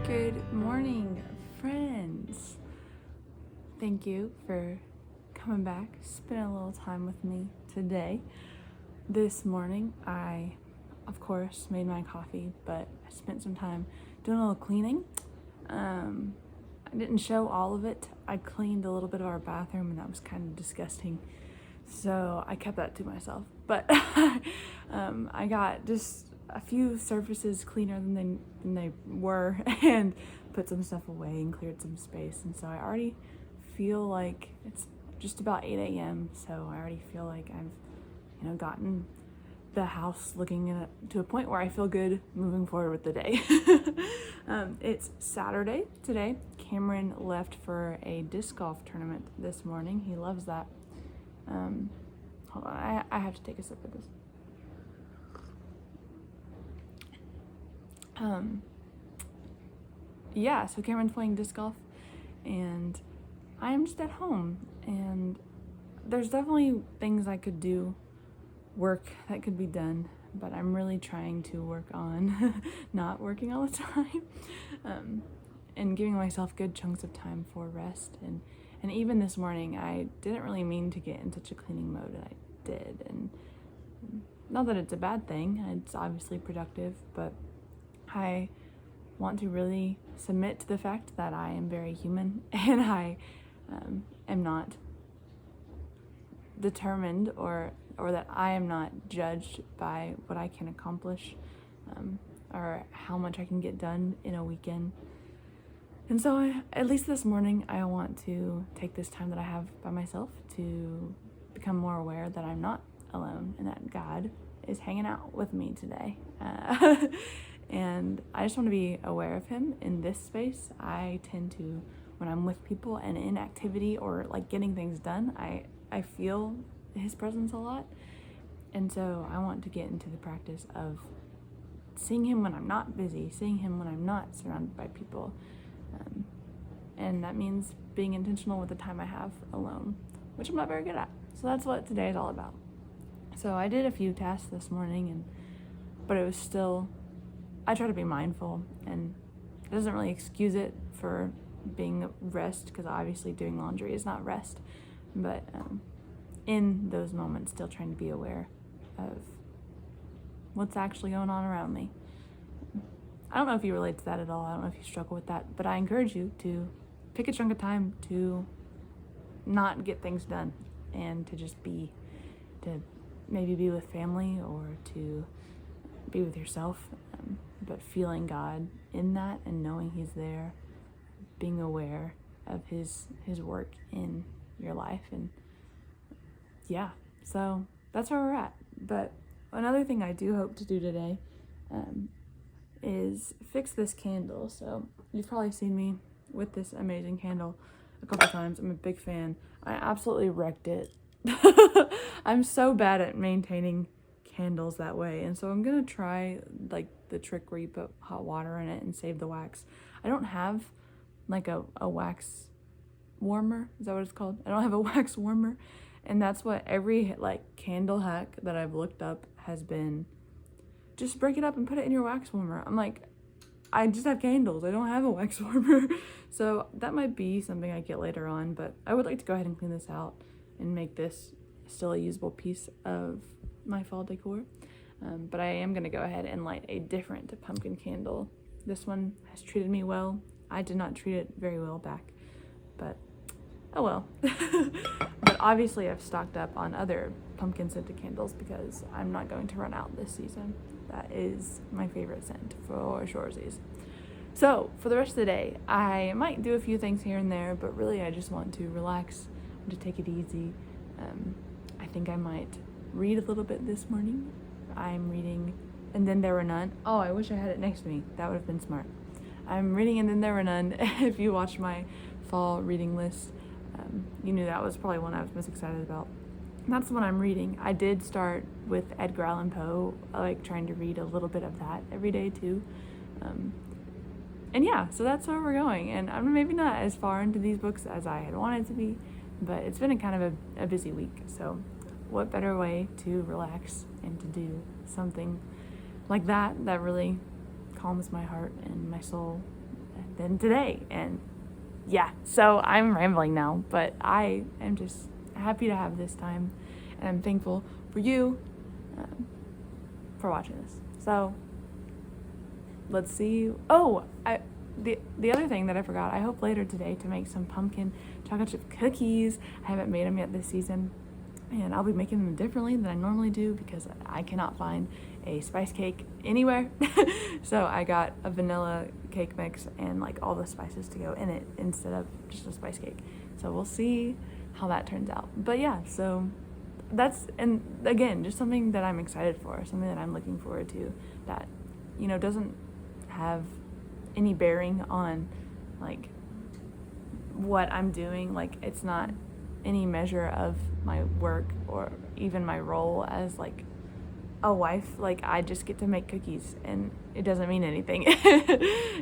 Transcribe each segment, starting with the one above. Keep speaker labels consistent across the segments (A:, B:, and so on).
A: Good morning, friends. Thank you for coming back, spending a little time with me today. This morning, I, of course, made my coffee, but I spent some time doing a little cleaning. I didn't show all of it. I cleaned a little bit of our bathroom, and that was kind of disgusting, so I kept that to myself. But I got just a few surfaces cleaner than they were, and put some stuff away and cleared some space. And so I already feel like it's just about 8 a.m. So I already feel like I've gotten the house looking to a point where I feel good moving forward with the day. It's Saturday today. Cameron left for a disc golf tournament this morning. He loves that. Hold on, I have to take a sip of this. Yeah, so Cameron's playing disc golf, and I am just at home, and there's definitely things I could do, work that could be done, but I'm really trying to work on not working all the time, and giving myself good chunks of time for rest. And even this morning, I didn't really mean to get in such a cleaning mode, and I did. And not that it's a bad thing, it's obviously productive, but I want to really submit to the fact that I am very human, and I am not determined or that I am not judged by what I can accomplish, or how much I can get done in a weekend. And so at least this morning, I want to take this time that I have by myself to become more aware that I'm not alone and that God is hanging out with me today. And I just want to be aware of him in this space. I tend to, when I'm with people and in activity or like getting things done, I feel his presence a lot. And so I want to get into the practice of seeing him when I'm not busy, seeing him when I'm not surrounded by people. And that means being intentional with the time I have alone, which I'm not very good at. So that's what today is all about. So I did a few tasks this morning, but it was still, I try to be mindful, and it doesn't really excuse it for being rest, because obviously doing laundry is not rest. But in those moments, still trying to be aware of what's actually going on around me. I don't know if you relate to that at all. I don't know if you struggle with that, but I encourage you to pick a chunk of time to not get things done and to just be, to maybe be with family or to be with yourself, but feeling God in that and knowing he's there, being aware of his work in your life. And yeah, so that's where we're at. But another thing I do hope to do today is fix this candle. So you've probably seen me with this amazing candle a couple times. I'm a big fan. I absolutely wrecked it. I'm so bad at maintaining candles that way. And so I'm gonna try like the trick where you put hot water in it and save the wax. I don't have like a wax warmer. Is that what it's called? I don't have a wax warmer. And that's what every like candle hack that I've looked up has been. Just break it up and put it in your wax warmer. I'm like, I just have candles. I don't have a wax warmer. So that might be something I get later on, but I would like to go ahead and clean this out and make this still a usable piece of my fall decor. But I am gonna go ahead and light a different pumpkin candle. This one has treated me well. I did not treat it very well back, but oh well. But obviously I've stocked up on other pumpkin scented candles because I'm not going to run out this season. That is my favorite scent for shoresies. So for the rest of the day, I might do a few things here and there, but really I just want to relax and to take it easy. I think I might read a little bit this morning. I'm reading And Then There Were None. Oh, I wish I had it next to me. That would have been smart. I'm reading And Then There Were None. If you watched my fall reading list, you knew that was probably one I was most excited about. And that's the one I'm reading. I did start with Edgar Allan Poe, like trying to read a little bit of that every day too. And yeah, so that's where we're going. And I'm maybe not as far into these books as I had wanted to be, but it's been a kind of a busy week. So what better way to relax and to do something like that really calms my heart and my soul than today. And yeah, so I'm rambling now, but I am just happy to have this time, and I'm thankful for you for watching this. So let's see. Oh, the other thing that I forgot, I hope later today to make some pumpkin chocolate chip cookies. I haven't made them yet this season, and I'll be making them differently than I normally do because I cannot find a spice cake anywhere. So I got a vanilla cake mix and like all the spices to go in it instead of just a spice cake. So we'll see how that turns out. But yeah, so that's, and again, just something that I'm excited for, something that I'm looking forward to that, you know, doesn't have any bearing on like what I'm doing. Like it's not any measure of my work or even my role as like a wife. Like I just get to make cookies and it doesn't mean anything.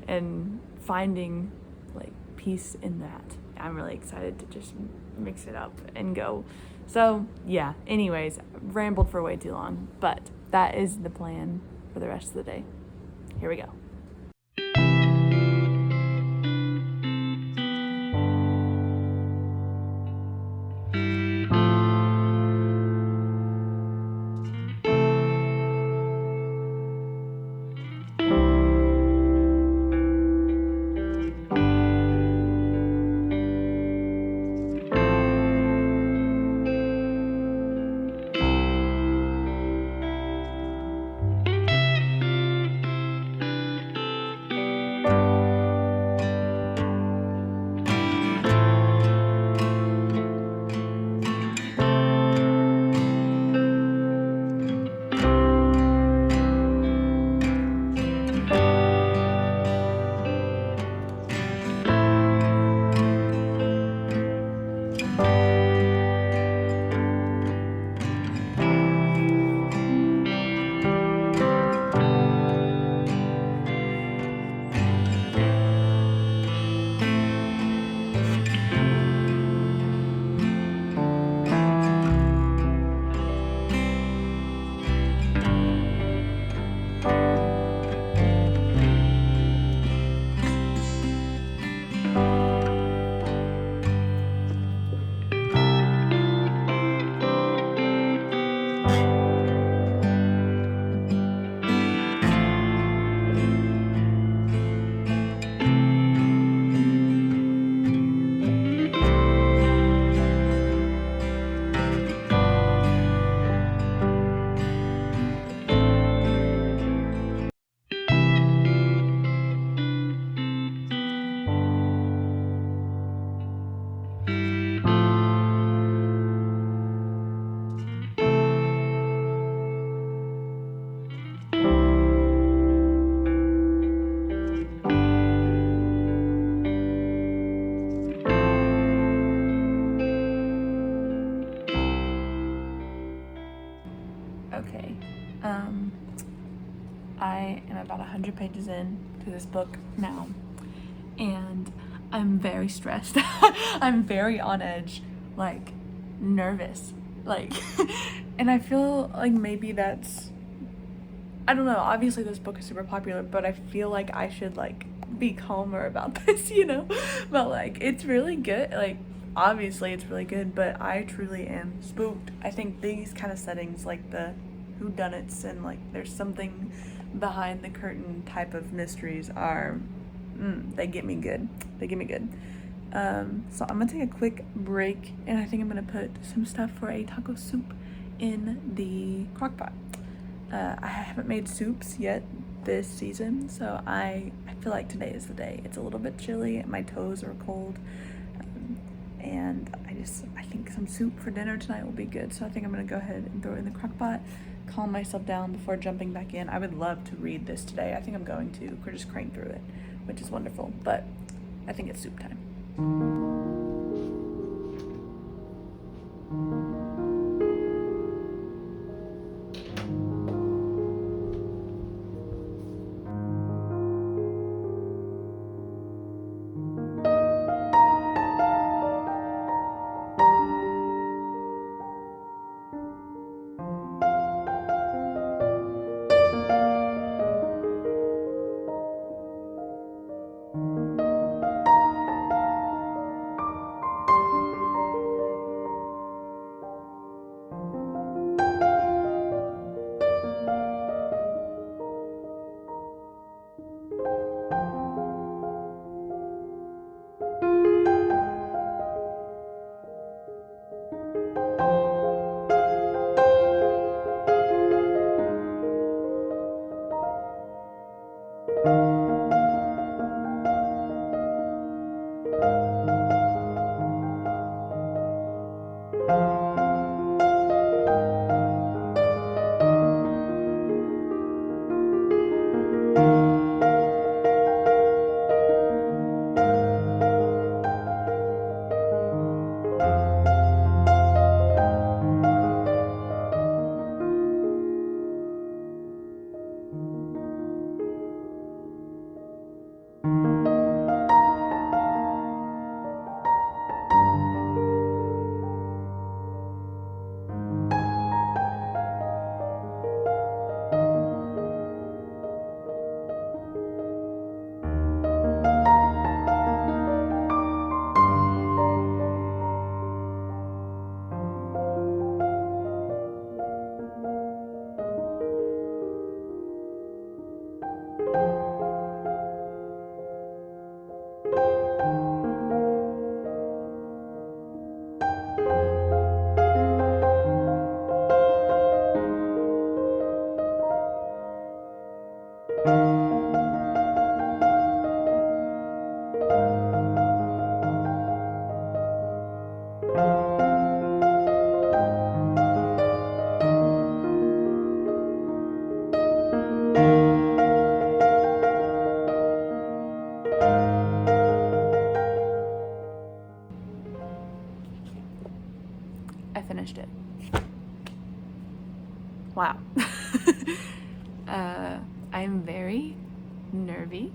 A: And finding like peace in that, I'm really excited to just mix it up and go. So yeah, anyways, rambled for way too long, but that is the plan for the rest of the day. Here we go. Okay, I am about 100 pages in to this book now, and I'm very stressed. I'm very on edge, like nervous, like, and I feel like maybe that's, I don't know, obviously this book is super popular, but I feel like I should like be calmer about this, you know? But like, it's really good, like, obviously it's really good, but I truly am spooked. I think these kind of settings, like the whodunits and like there's something behind the curtain type of mysteries are, they get me good. They get me good. So I'm gonna take a quick break, and I think I'm gonna put some stuff for a taco soup in the crock pot. I haven't made soups yet this season, so I feel like today is the day. It's a little bit chilly, my toes are cold, and I think some soup for dinner tonight will be good. So I think I'm gonna go ahead and throw it in the crock pot, calm myself down before jumping back in. I would love to read this today. I think I'm going to just crank through it, which is wonderful, but I think it's soup time. I finished it. Wow. I'm very nervy.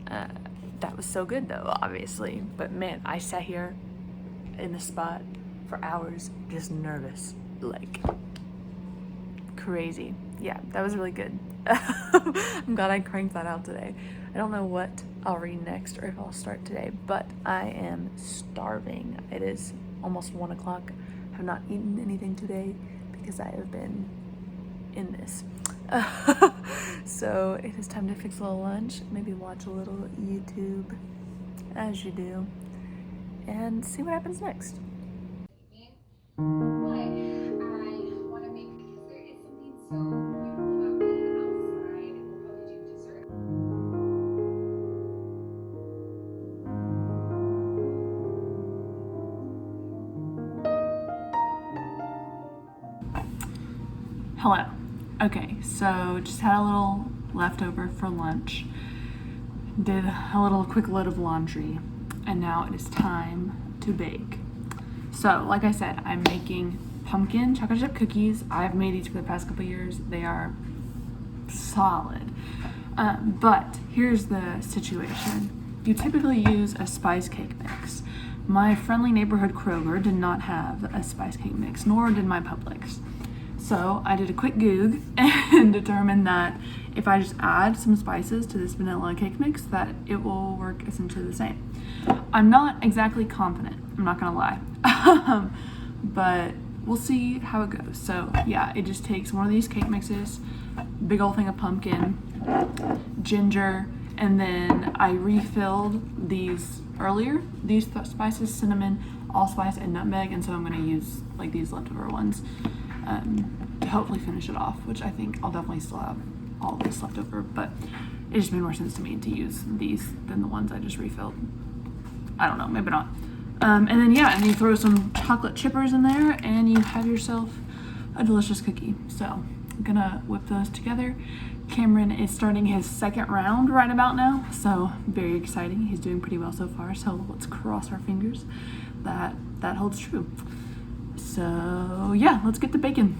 A: That was so good though, obviously. But man, I sat here in the spot for hours just nervous. Like, crazy. Yeah, that was really good. I'm glad I cranked that out today. I don't know what I'll read next or if I'll start today, but I am starving. It is almost 1 o'clock. I have not eaten anything today because I have been in this. So it is time to fix a little lunch, maybe watch a little YouTube, as you do, and see what happens next. Hello. Okay, so just had a little leftover for lunch, did a little quick load of laundry, and now it is time to bake. So, like I said, I'm making pumpkin chocolate chip cookies. I've made these for the past couple years. They are solid. But here's the situation. You typically use a spice cake mix. My friendly neighborhood Kroger did not have a spice cake mix, nor did my Publix. So I did a quick Goog and determined that if I just add some spices to this vanilla cake mix, that it will work essentially the same. I'm not exactly confident, I'm not gonna lie, but we'll see how it goes. So yeah, it just takes one of these cake mixes, big old thing of pumpkin, ginger, and then I refilled these earlier, these spices, cinnamon, allspice, and nutmeg, and so I'm gonna use like these leftover ones to hopefully finish it off, which I think I'll definitely still have all of this left over, but it just made more sense to me to use these than the ones I just refilled. I don't know, maybe not. And then you throw some chocolate chippers in there and you have yourself a delicious cookie. So I'm gonna whip those together. Cameron is starting his second round right about now, so very exciting. He's doing pretty well so far, so let's cross our fingers that that holds true. So yeah, let's get the bacon.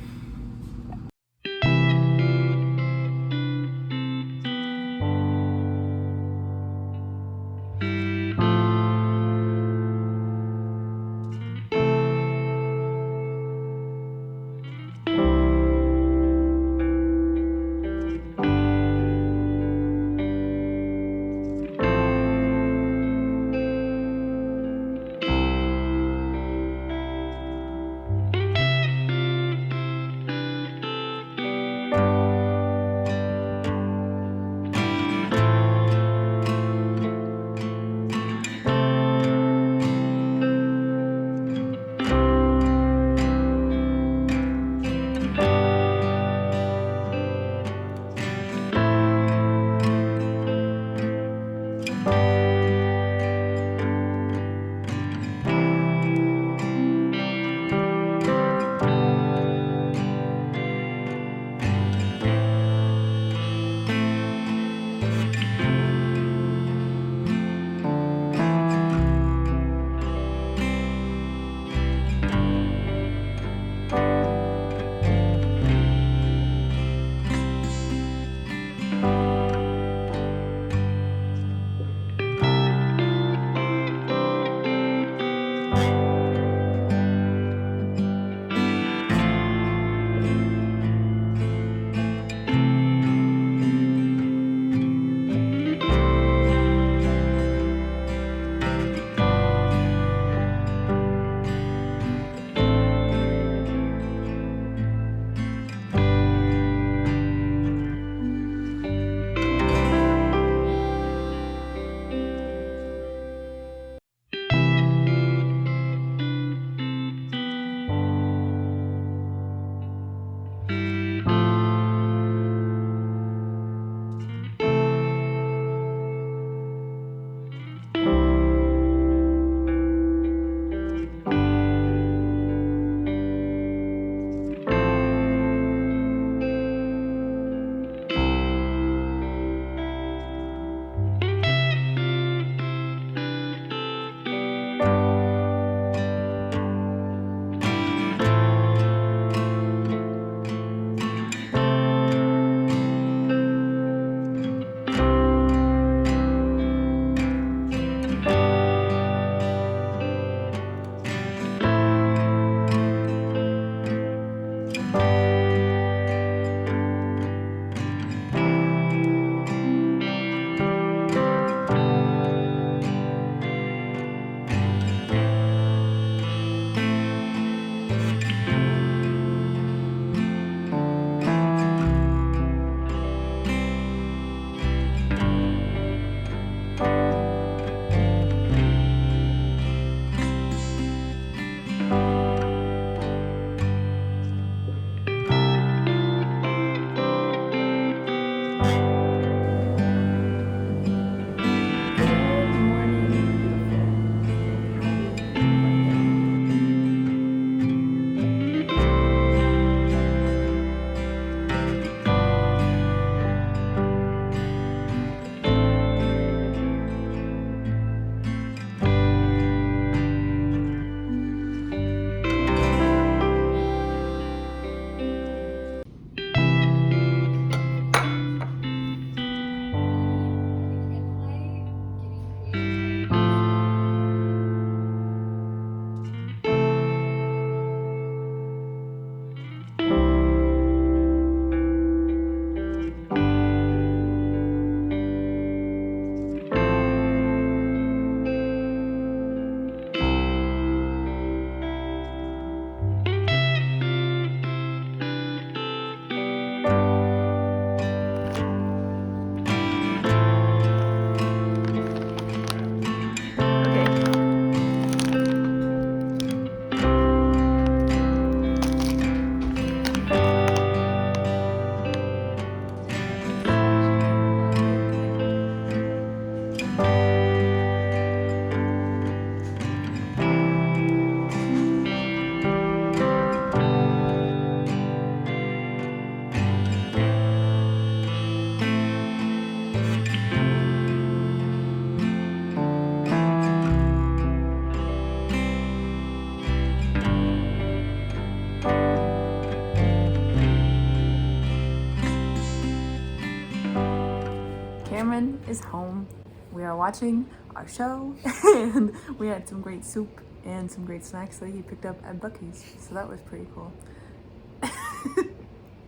A: Cameron is home. We are watching our show, and we had some great soup and some great snacks that he picked up at Buc-ee's. So that was pretty cool.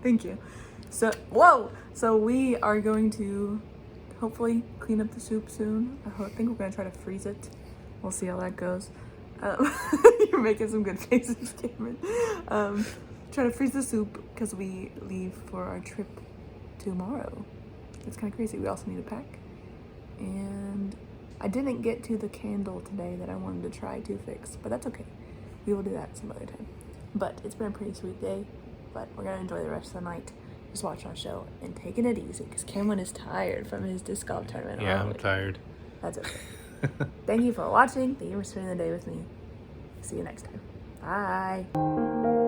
A: Thank you. So, whoa! So we are going to hopefully clean up the soup soon. I think we're gonna try to freeze it. We'll see how that goes. You're making some good faces, Cameron. Try to freeze the soup because we leave for our trip tomorrow. It's kind of crazy. We also need to pack. And I didn't get to the candle today that I wanted to try to fix, but that's okay. We will do that some other time. But it's been a pretty sweet day, but we're gonna enjoy the rest of the night, just watching our show and taking it easy because Cameron is tired from his disc golf tournament.
B: Yeah, I'm tired.
A: That's okay. Thank you for watching. Thank you for spending the day with me. See you next time. Bye.